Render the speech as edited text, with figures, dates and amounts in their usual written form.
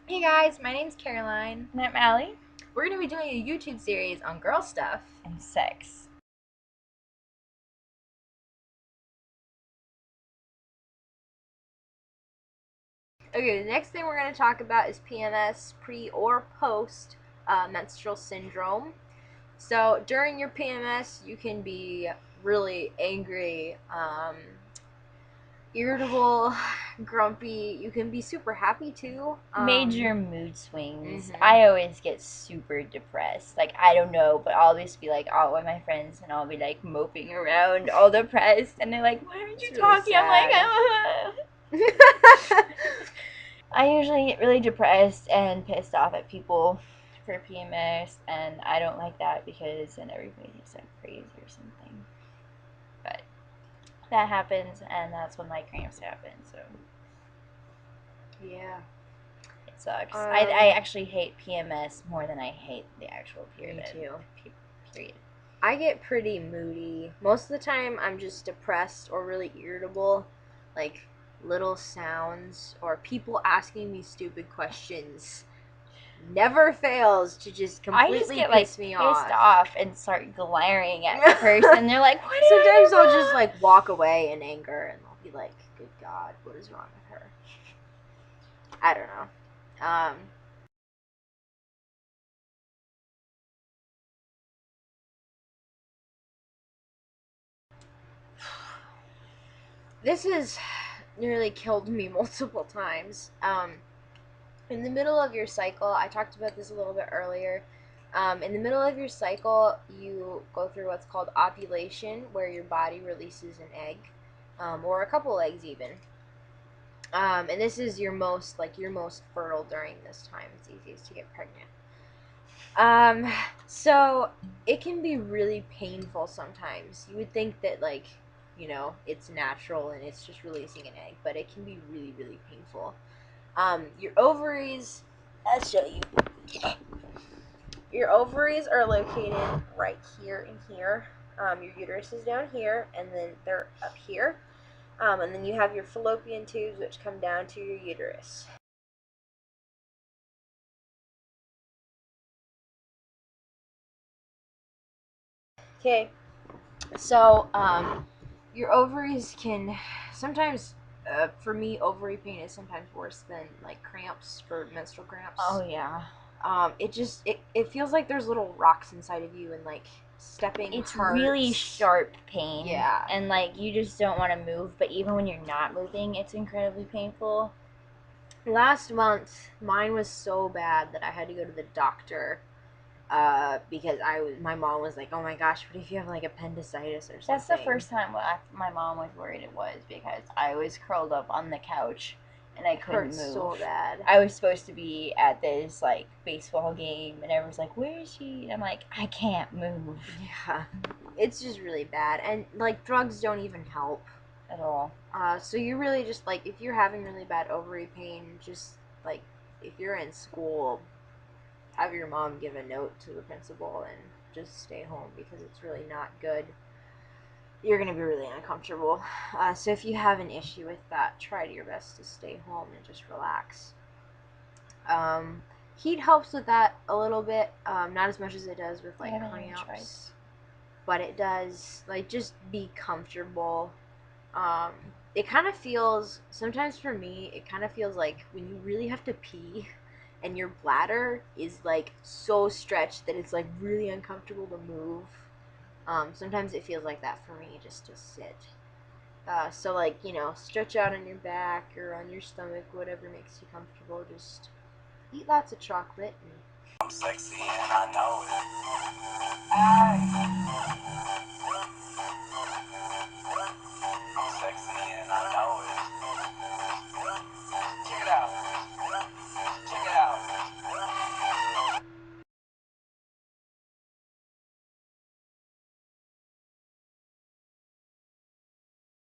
Hey guys, my name's Caroline. And I'm Allie. We're going to be doing a YouTube series on girl stuff. And sex. Okay, the next thing we're going to talk about is PMS, pre or post menstrual syndrome. So during your PMS, you can be really angry, irritable, grumpy. You can be super happy too. Major mood swings. Mhm. I always get super depressed. Like, I don't know, but I'll always be like out with my friends and I'll be like moping around all depressed. And they're like, why aren't you It's really talking? I'm like, I usually get really depressed and pissed off at people for PMS, and I don't like that because then everybody's like crazy or something. But that happens, and that's when my cramps happen, so Yeah. it sucks. I actually hate PMS more than I hate the actual period. Me too. Period. I get pretty moody. Most of the time, I'm just depressed or really irritable. Like little sounds or people asking me stupid questions never fails to just completely piss me off. Pissed off and start glaring at the person. They're like, what? Sometimes I'll just like walk away in anger and I'll be like, good God, what is wrong with her? I don't know. This has nearly killed me multiple times. In the middle of your cycle, I talked about this a little bit earlier. In the middle of your cycle, you go through what's called ovulation, where your body releases an egg, or a couple eggs even. And this is your most fertile during this time. It's easiest to get pregnant. So it can be really painful sometimes. You would think that it's natural and it's just releasing an egg, but it can be really, really painful. Your ovaries, I'll show you. Your ovaries are located right here and here. Your uterus is down here, and then they're up here. And then you have your fallopian tubes, which come down to your uterus. Okay, so your ovaries can sometimes, for me, ovary pain is sometimes worse than like cramps for menstrual cramps. Oh yeah. It feels like there's little rocks inside of you and like stepping. It's hurts. really sharp pain. Yeah. And like you just don't want to move, but even when you're not moving, it's incredibly painful. Last month, mine was so bad that I had to go to the doctor because my mom was like, "Oh my gosh, what if you have like appendicitis or something?" That's the first time my mom was worried it was because I was curled up on the couch and I couldn't move. So bad. I was supposed to be at this like baseball game and everyone's like, "Where is she?" And I'm like, "I can't move." Yeah, it's just really bad, and like drugs don't even help at all. So you really just like, if you're having really bad ovary pain, just like if you're in school, have your mom give a note to the principal and just stay home because it's really not good. You're going to be really uncomfortable. So if you have an issue with that, try your best to stay home and just relax. Heat helps with that a little bit, not as much as it does with like cramps, but it does. Like, just be comfortable. It kind of feels, sometimes for me, it kind of feels like when you really have to pee and your bladder is like so stretched that it's like really uncomfortable to move. Sometimes it feels like that for me, just to sit. So like, stretch out on your back or on your stomach, whatever makes you comfortable. Just eat lots of chocolate. I'm sexy and I know it.